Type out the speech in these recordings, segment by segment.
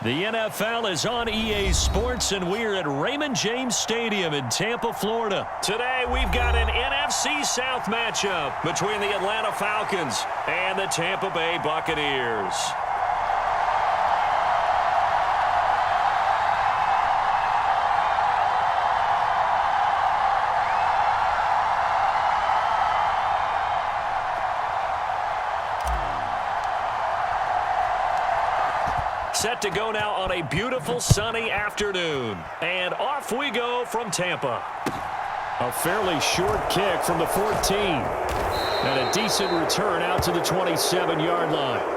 The NFL is on EA Sports, and we're at Raymond James Stadium in Tampa, Florida. Today, we've got an NFC South matchup between the Atlanta Falcons and the Tampa Bay Buccaneers. Set to go now on a beautiful sunny afternoon. And off we go from Tampa. A fairly short kick from the 14. And a decent return out to the 27-yard line.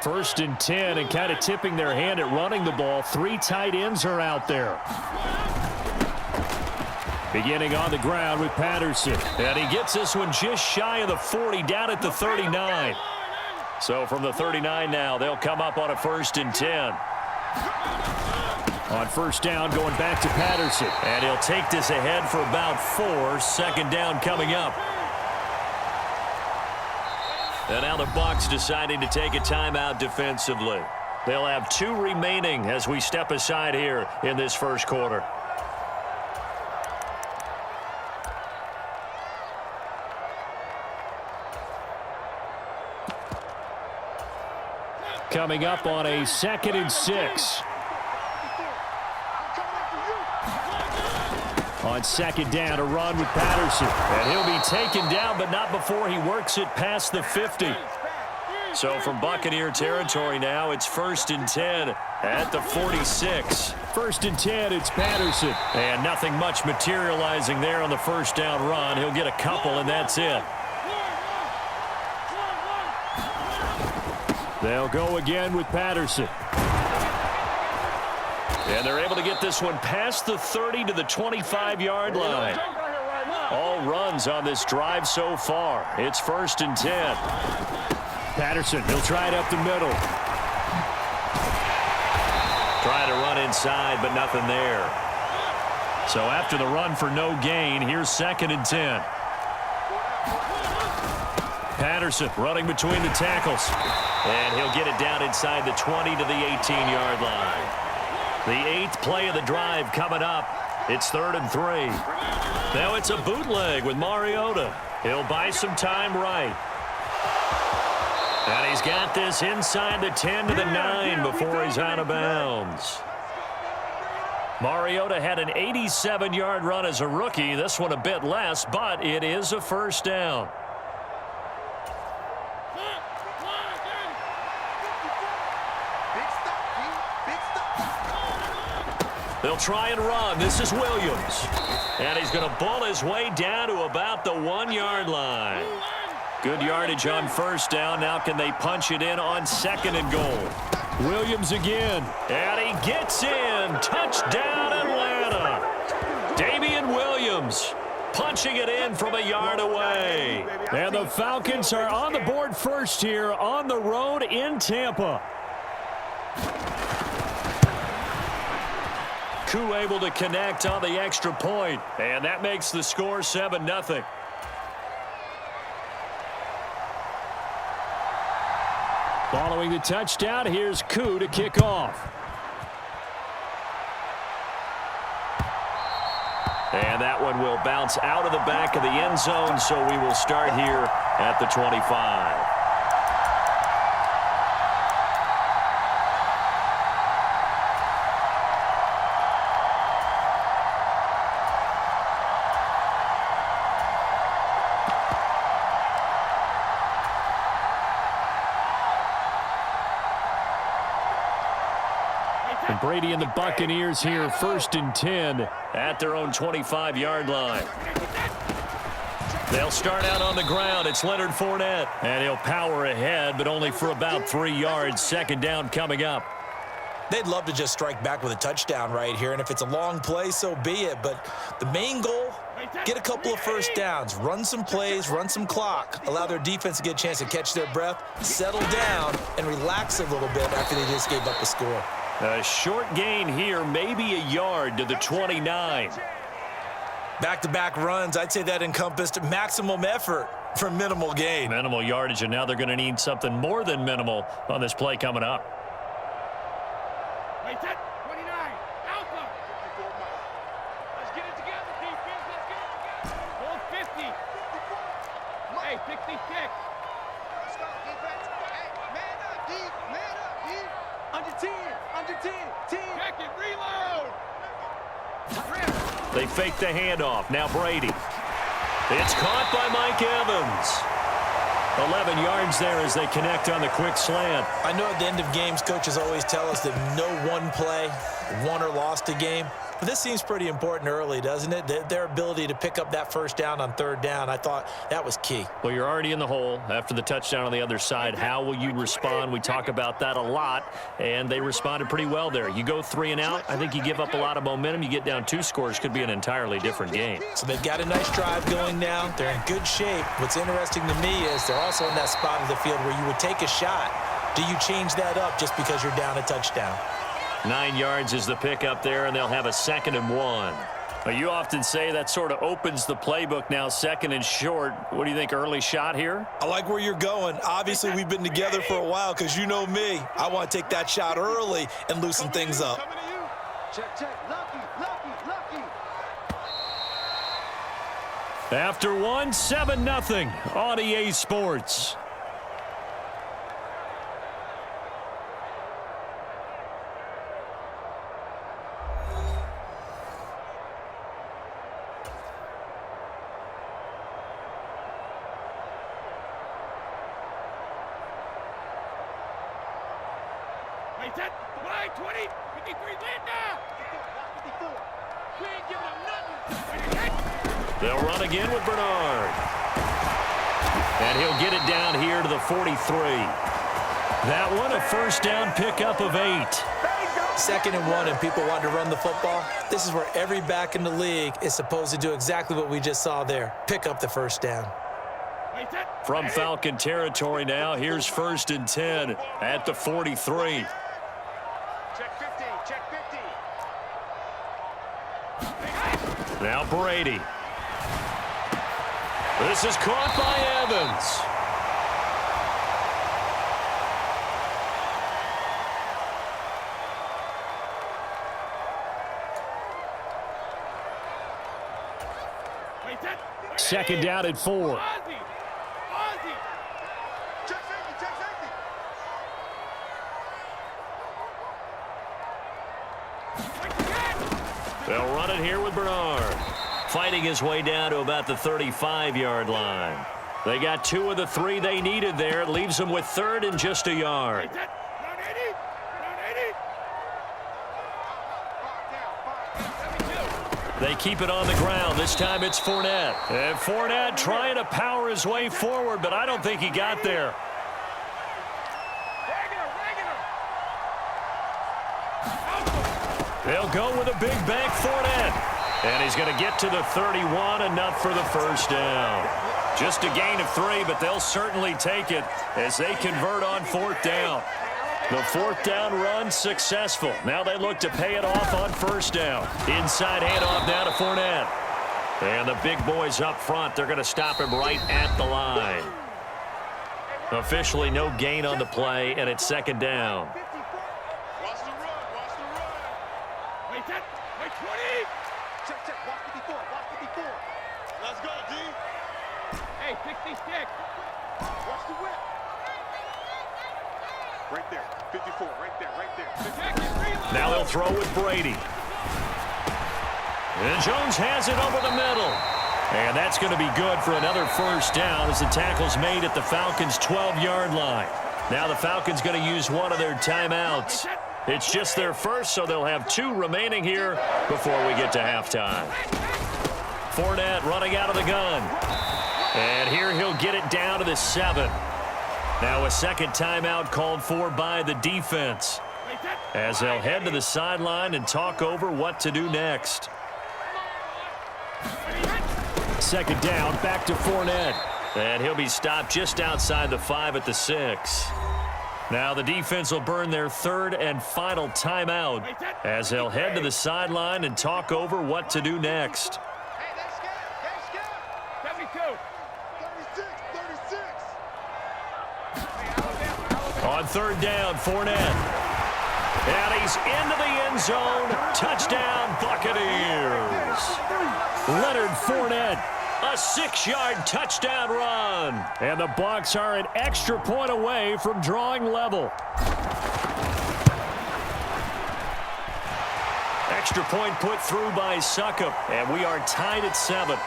First and 10, and kind of tipping their hand at running the ball. Three tight ends are out there. Beginning on the ground with Patterson. And he gets this one just shy of the 40, down at the 39. So from the 39 now, they'll come up on a first and 10. On first down, going back to Patterson. And he'll take this ahead for about 4. Second down coming up. And now the Bucs deciding to take a timeout defensively. They'll have 2 remaining as we step aside here in this first quarter. Coming up on a 2nd and 6. On second down, a run with Patterson. And he'll be taken down, but not before he works it past the 50. So from Buccaneer territory now, it's first and 10 at the 46. First and 10, it's Patterson. And nothing much materializing there on the first down run. He'll get a couple, and that's it. They'll go again with Patterson. And they're able to get this one past the 30 to the 25-yard line. All runs on this drive so far. It's first and 10. Patterson, he'll try it up the middle. Trying to run inside, but nothing there. So after the run for no gain, here's 2nd and 10. Patterson running between the tackles. And he'll get it down inside the 20 to the 18-yard line. The 8th play of the drive coming up. It's 3rd and 3. Now it's a bootleg with Mariota. He'll buy some time right. And he's got this inside the 10 to the 9 before he's out of bounds. Mariota had an 87-yard run as a rookie. This one a bit less, but it is a first down. They'll try and run. This is Williams. And he's going to ball his way down to about the 1-yard line. Good yardage on first down. Now can they punch it in on 2nd and goal? Williams again. And he gets in. Touchdown, Atlanta. Damian Williams punching it in from a yard away. And the Falcons are on the board first here on the road in Tampa. Koo able to connect on the extra point, and that makes the score 7-0. Following the touchdown, here's Koo to kick off. And that one will bounce out of the back of the end zone, so we will start here at the 25. And Brady and the Buccaneers here, 1st and 10 at their own 25-yard line. They'll start out on the ground. It's Leonard Fournette. And he'll power ahead, but only for about 3 yards. 2nd down coming up. They'd love to just strike back with a touchdown right here, and if it's a long play, so be it. But the main goal Get a couple of first downs, run some plays, run some clock, allow their defense to get a chance to catch their breath, settle down, and relax a little bit after they just gave up a score. A short gain here, maybe a yard to the 29. Back-to-back runs, I'd say that encompassed maximum effort for minimal gain. Minimal yardage, and now they're going to need something more than minimal on this play coming up. Wait, 29. Alpha. Let's get it together, defense. Let's get it together. Hold 50. Hey, 66. Let's go, defense. Hey, man up, D. Man up, D. Under 10. Under 10. 10. Check it. Reload. They fake the handoff. Now Brady. It's caught by Mike Evans. 11 yards there as they connect on the quick slant. I know at the end of games, coaches always tell us that no one play won or lost a game. But this seems pretty important early, doesn't it? Their ability to pick up that first down on third down, I thought that was key. Well, you're already in the hole after the touchdown on the other side. How will you respond? We talk about that a lot, and they responded pretty well there. You go 3 and out, I think you give up a lot of momentum. You get down 2 scores, could be an entirely different game. So they've got a nice drive going now. They're in good shape. What's interesting to me is they're also in that spot of the field where you would take a shot. Do you change that up just because you're down a touchdown? 9 yards is the pickup there, and they'll have a 2nd and 1. Well, you often say that sort of opens the playbook now, 2nd and short. What do you think, early shot here? I like where you're going. Obviously, we've been together for a while because you know me. I want to take that shot early and loosen things up. Check, check. Lucky, lucky, lucky. After 1, 7-0 on EA Sports. Wait, 10, 20, 53, land now. 54. We ain't giving them nothing. They'll run again with Bernard. And he'll get it down here to the 43. That one, a first down pickup of 8. 2nd and 1, and people want to run the football. This is where every back in the league is supposed to do exactly what we just saw there. Pick up the first down. From Falcon territory now, here's 1st and 10 at the 43. Check 50, check 50. Now Brady. This is caught by Evans. Wait, 10. 2nd down at 4. Ozzy. Check 50, check 50. They'll run it here with Bernard. Fighting his way down to about the 35-yard line. They got 2 of the 3 they needed there. It leaves them with 3rd and just a yard. They keep it on the ground. This time it's Fournette. And Fournette trying to power his way forward, but I don't think he got there. They'll go with a big bank Fournette. And he's going to get to the 31, enough for the first down. Just a gain of 3, but they'll certainly take it as they convert on 4th down. The 4th down run successful. Now they look to pay it off on 1st down. Inside handoff now to Fournette. And the big boys up front, they're going to stop him right at the line. Officially no gain on the play, and it's 2nd down. Watch the run, watch the run. Wait, 10, wait, 20. Check, check, watch 54, watch 54. Let's go, D. Hey, 66. Watch the whip. Right there, 54, right there, right there. Now they'll throw with Brady. And Jones has it over the middle. And that's going to be good for another first down as the tackle's made at the Falcons' 12-yard line. Now the Falcons going to use one of their timeouts. It's just their first, so they'll have 2 remaining here before we get to halftime. Fournette running out of the gun. And here he'll get it down to the 7. Now a 2nd timeout called for by the defense as they'll head to the sideline and talk over what to do next. Second down, back to Fournette. And he'll be stopped just outside the 5 at the 6. Now the defense will burn their third and final timeout as they'll head to the sideline and talk over what to do next. Hey, they scared. 72. 36. On third down, Fournette. And he's into the end zone. Touchdown, Buccaneers. Leonard Fournette, a 6-yard touchdown run. And the Bucs are an extra point away from drawing level. Extra point put through by Succop, and we are tied at 7.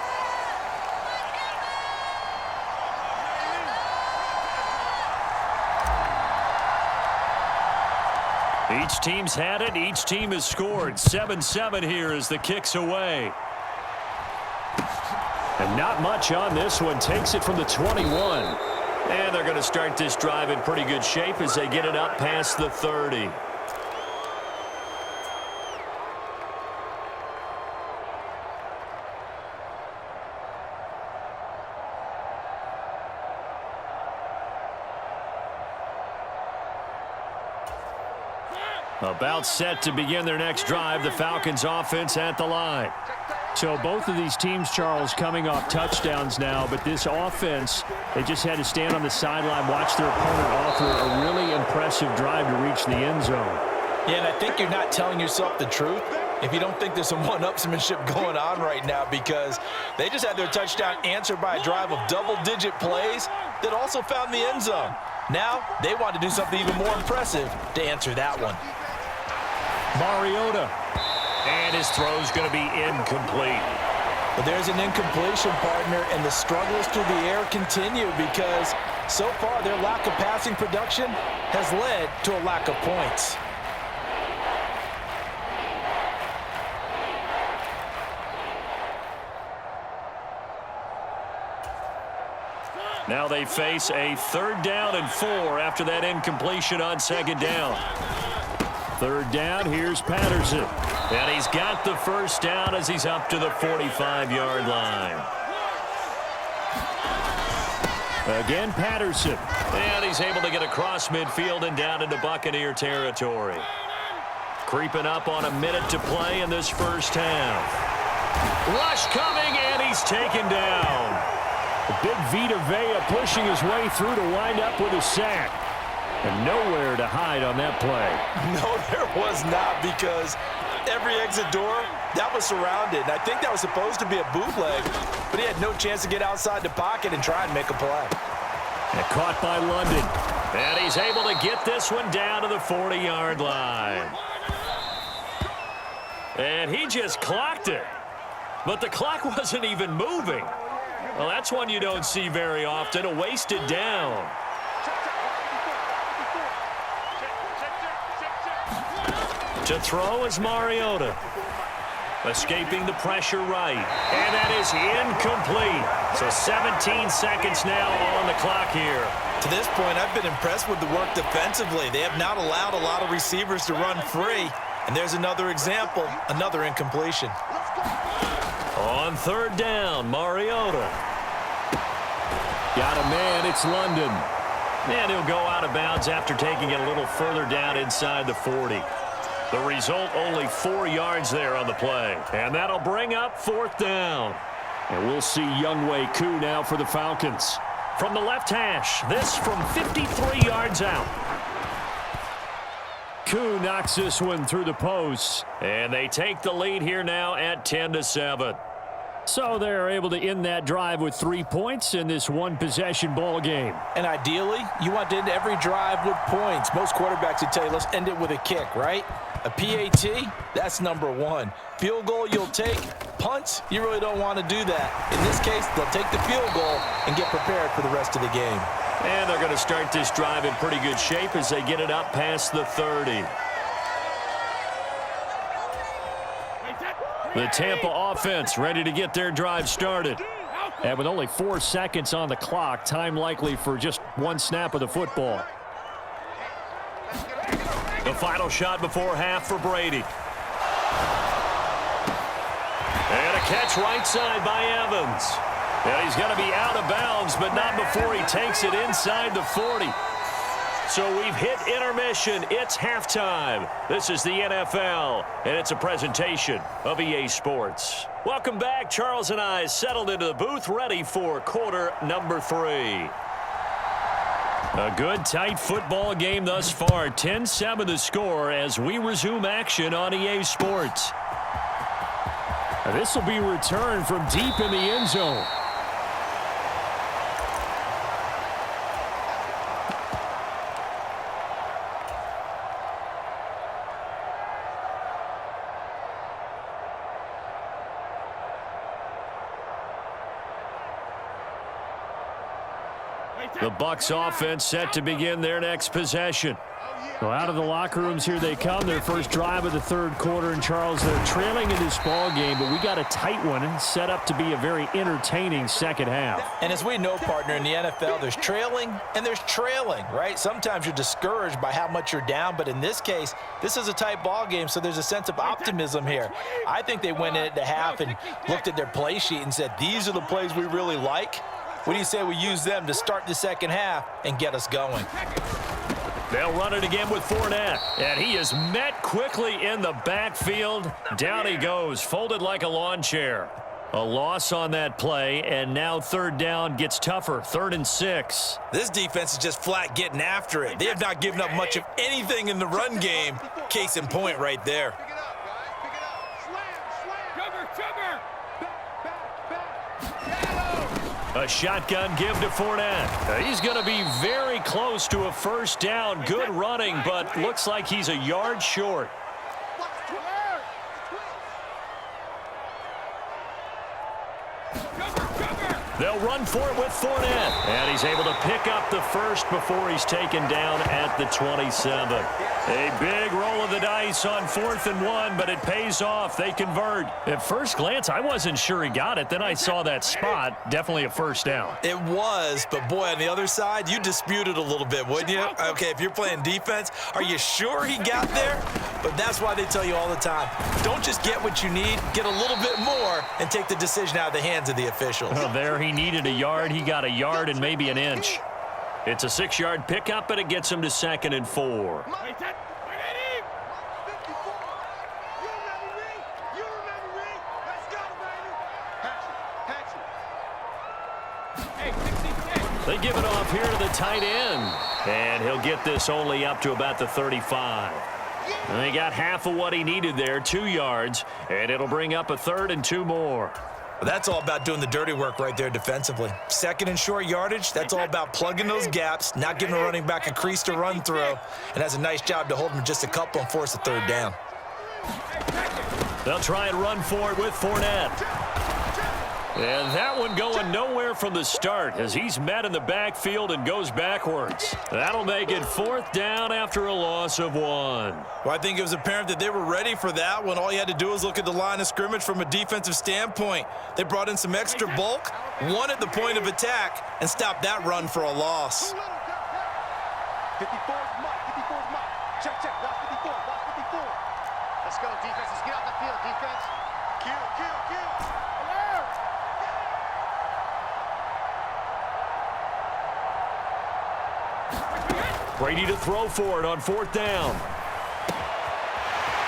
Each team's had it. Each team has scored. 7-7 here as the kick's away. And not much on this one. Takes it from the 21. And they're going to start this drive in pretty good shape as they get it up past the 30. About set to begin their next drive. The Falcons offense at the line. So both of these teams, Charles, coming off touchdowns now, but this offense, they just had to stand on the sideline, watch their opponent offer a really impressive drive to reach the end zone. Yeah, and I think you're not telling yourself the truth if you don't think there's some one-upsmanship going on right now, because they just had their touchdown answered by a drive of double-digit plays that also found the end zone. Now they want to do something even more impressive to answer that one. Mariota. And his throw's going to be incomplete. But there's an incompletion, partner, and the struggles through the air continue because so far their lack of passing production has led to a lack of points. Now they face a 3rd down and 4 after that incompletion on 2nd down. 3rd down, here's Patterson. And he's got the 1st down as he's up to the 45-yard line. Again, Patterson. And he's able to get across midfield and down into Buccaneer territory. Creeping up on a minute to play in this first half. Rush coming, and he's taken down. Big Vita Vea pushing his way through to wind up with a sack. And nowhere to hide on that play. No, there was not, because every exit door, that was surrounded. And I think that was supposed to be a bootleg, but he had no chance to get outside the pocket and try and make a play. And caught by London. And he's able to get this one down to the 40-yard line. And he just clocked it. But the clock wasn't even moving. Well, that's one you don't see very often, a wasted down. To throw is Mariota. Escaping the pressure right. And that is incomplete. So 17 seconds now on the clock here. To this point, I've been impressed with the work defensively. They have not allowed a lot of receivers to run free. And there's another example, another incompletion. On 3rd down, Mariota. Got a man, it's London. And he'll go out of bounds after taking it a little further down inside the 40. The result, only 4 yards there on the play. And that'll bring up 4th down. And we'll see Younghoe Koo now for the Falcons. From the left hash, this from 53 yards out. Koo knocks this one through the posts. And they take the lead here now at 10-7. So they're able to end that drive with 3 points in this one-possession ball game. And ideally, you want to end every drive with points. Most quarterbacks would tell you, let's end it with a kick, right? A PAT, that's number 1. Field goal, you'll take. Punts, you really don't want to do that. In this case, they'll take the field goal and get prepared for the rest of the game. And they're going to start this drive in pretty good shape as they get it up past the 30. The Tampa offense ready to get their drive started. And with only 4 seconds on the clock, time likely for just 1 snap of the football. The final shot before half for Brady. And a catch right side by Evans. And he's going to be out of bounds, but not before he takes it inside the 40. So we've hit intermission. It's halftime. This is the NFL, and it's a presentation of EA Sports. Welcome back. Charles and I settled into the booth, ready for quarter number 3. A good, tight football game thus far. 10-7 the score as we resume action on EA Sports. This will be returned from deep in the end zone. The Bucs offense set to begin their next possession. Well, out of the locker rooms here they come. Their first drive of the third quarter. And, Charles, they're trailing in this ball game, but we got a tight one set up to be a very entertaining second half. And as we know, partner, in the NFL, there's trailing and there's trailing, right? Sometimes you're discouraged by how much you're down, but in this case, this is a tight ball game, so there's a sense of optimism here. I think they went in at the half and looked at their play sheet and said, these are the plays we really like. What do you say we use them to start the second half and get us going? They'll run it again with Fournette. And he is met quickly in the backfield. Down he goes, folded like a lawn chair. A loss on that play, and now third down gets tougher. 3rd and 6. This defense is just flat getting after it. They have not given up much of anything in the run game. Case in point right there. A shotgun give to Fournette. He's going to be very close to a first down. Good running, but looks like he's a yard short. They'll run for it with Fournette. And he's able to pick up the first before he's taken down at the 27. A big roll of the dice on 4th and 1, but it pays off. They convert. At first glance, I wasn't sure he got it. Then I saw that spot. Definitely a first down. It was, but boy, on the other side, you disputed a little bit, wouldn't you? Okay, if you're playing defense, are you sure he got there? But that's why they tell you all the time, don't just get what you need, get a little bit more and take the decision out of the hands of the officials. Well, there he needed a yard. He got a yard and maybe an inch. It's a 6-yard pickup, and it gets him to 2nd and 4. They give it off here to the tight end. And he'll get this only up to about the 35. And they got half of what he needed there, 2 yards. And it'll bring up a 3rd and 2 more. That's all about doing the dirty work right there defensively. 2nd and short yardage, that's all about plugging those gaps, not giving a running back a crease to run through, and has a nice job to hold him just a couple and force a 3rd down. They'll try and run for it with Fournette. And that one going nowhere from the start as he's met in the backfield and goes backwards. That'll make it 4th down after a loss of 1. Well, I think it was apparent that they were ready for that when all you had to do was look at the line of scrimmage from a defensive standpoint. They brought in some extra bulk, won at the point of attack, and stopped that run for a loss. 54 Mike. Check. Watch 54. Let's go, defense. Let's get off the field, defense. Kill. Brady to throw for it on 4th down.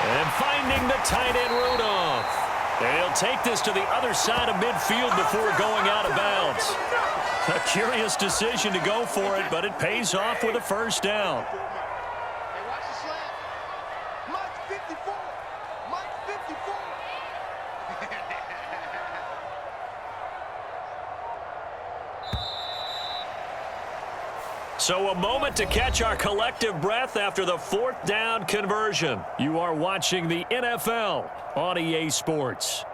And finding the tight end Rudolph. And he'll take this to the other side of midfield before going out of bounds. A curious decision to go for it, but it pays off with a first down. Hey, watch the slant. Mike 54. So a moment to catch our collective breath after the 4th down conversion. You are watching the NFL on EA Sports.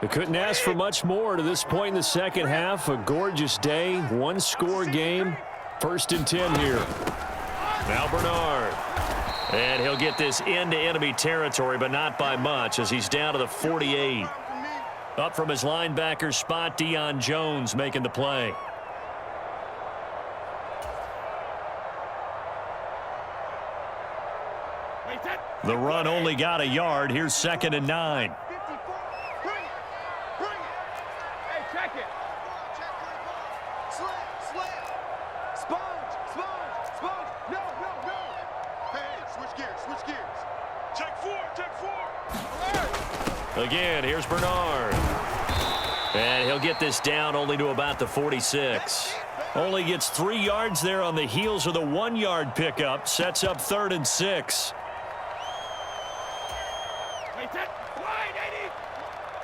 They couldn't ask for much more to this point in the second half. A gorgeous day, 1-score game. 1st and 10 here. Now Bernard. And he'll get this into enemy territory, but not by much as he's down to the 48. Up from his linebacker spot, Deion Jones making the play. The run only got a yard. Here's 2nd and 9. Hey, check it. No. Hey, switch gears. Check four. Again, here's Bernard. And he'll get this down only to about the 46. Only gets 3 yards there on the heels of the 1-yard pickup. Sets up 3rd and 6. Hey, check. Wide, 80.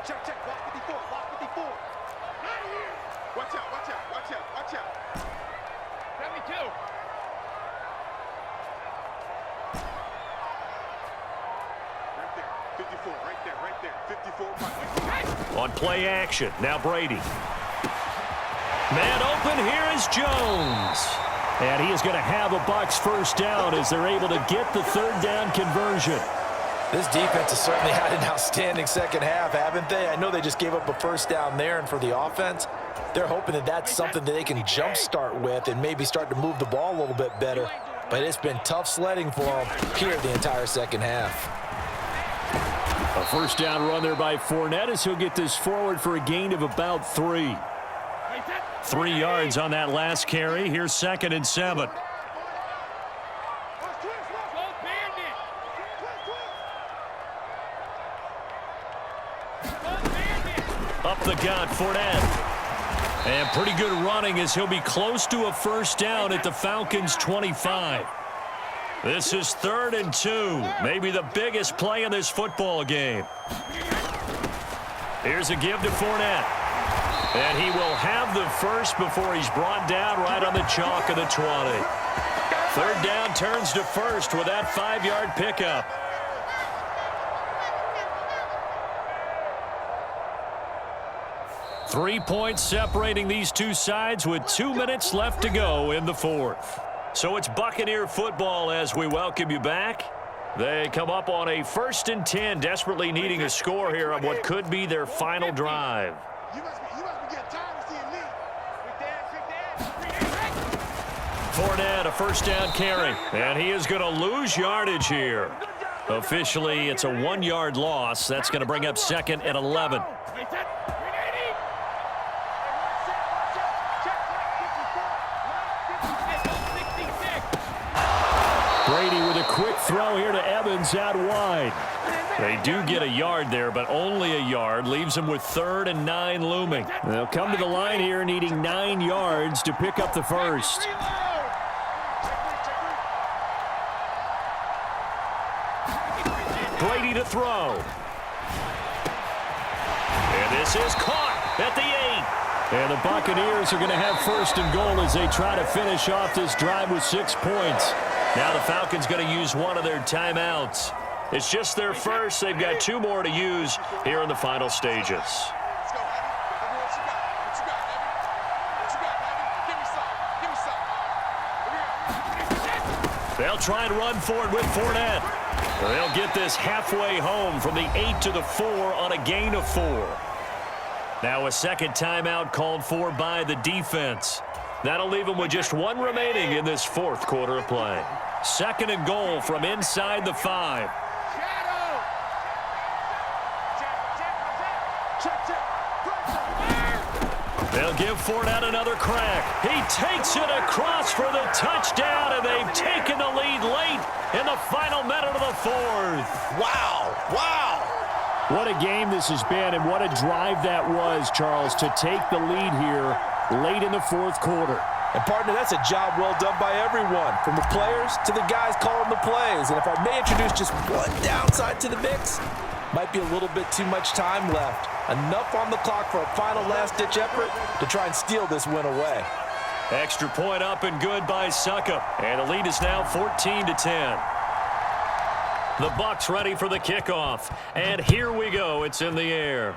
Check. Block 54. Watch out. 72. Right there. 54. On play action, now Brady. Man open, here is Jones. And he is going to have a Bucs first down as they're able to get the 3rd down conversion. This defense has certainly had an outstanding second half, haven't they? I know they just gave up a first down there, and for the offense, they're hoping that that's something that they can jumpstart with and maybe start to move the ball a little bit better. But it's been tough sledding for them here the entire second half. A first down run there by Fournette as he'll get this forward for a gain of about 3. 3 yards on that last carry. Here's 2nd and 7. Up the gut, Fournette. And pretty good running as he'll be close to a first down at the Falcons' 25. This is 3rd and 2. Maybe the biggest play in this football game. Here's a give to Fournette. And he will have the first before he's brought down right on the chalk of the 20. 3rd down turns to first with that 5-yard pickup. Three points separating these two sides with 2 minutes left to go in the 4th. So it's Buccaneer football as we welcome you back. They come up on a 1st and 10, desperately needing a score here on what could be their final drive. You must be getting tired of seeing me. Fournette, a first down carry, and he is going to lose yardage here. Officially, it's a 1-yard loss. That's going to bring up 2nd and 11. Brady with a quick throw here to Evans out wide. They do get a yard there, but only a yard. Leaves them with 3rd and 9 looming. They'll come to the line here needing 9 yards to pick up the first. Brady to throw. And this is caught at the 8. And the Buccaneers are going to have 1st and goal as they try to finish off this drive with 6 points. Now the Falcons going to use one of their timeouts. It's just their first. They've got 2 more to use here in the final stages. Let's go, Evan. What you got, Evan? Give me some. They'll try and run forward with Fournette. They'll get this halfway home from the 8 to the 4 on a gain of 4. Now a second timeout called for by the defense. That'll leave them with just 1 remaining in this 4th quarter of play. 2nd and goal from inside the 5. They'll give Fournette another crack. He takes it across for the touchdown, and they've taken the lead late in the final minute of the 4th. Wow. What a game this has been, and what a drive that was, Charles, to take the lead here late in the 4th quarter. And, partner, that's a job well done by everyone, from the players to the guys calling the plays. And if I may introduce just one downside to the mix, might be a little bit too much time left. Enough on the clock for a final last-ditch effort to try and steal this win away. Extra point up and good by Succop. And the lead is now 14-10. The Bucs ready for the kickoff. And here we go. It's in the air.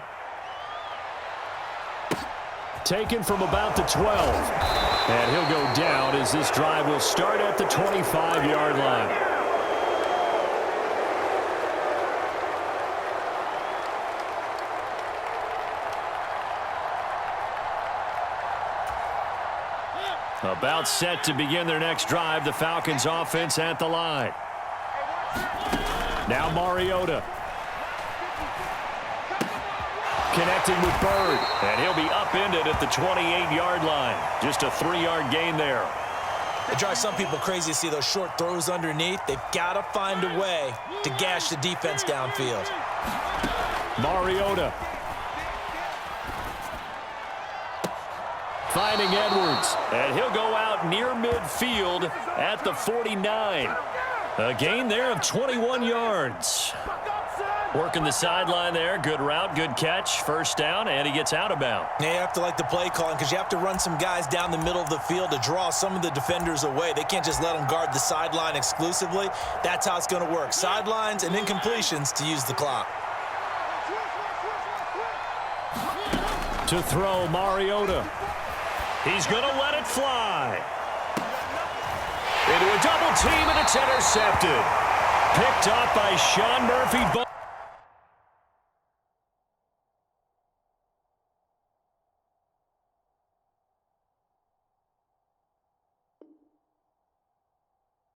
Taken from about the 12. And he'll go down as this drive will start at the 25-yard line. About set to begin their next drive. The Falcons offense at the line. Now Mariota. Connecting with Bird. And he'll be upended at the 28-yard line. Just a 3-yard gain there. It drives some people crazy to see those short throws underneath. They've got to find a way to gash the defense downfield. Mariota. Finding Edwards. And he'll go out near midfield at the 49. A gain there of 21 yards. Working the sideline there. Good route, good catch. First down, and he gets out of bounds. Yeah, you have to like the play calling because you have to run some guys down the middle of the field to draw some of the defenders away. They can't just let them guard the sideline exclusively. That's how it's going to work. Sidelines and incompletions to use the clock. To throw, Mariota. He's going to let it fly. Into a double team, and it's intercepted. Picked up by Sean Murphy.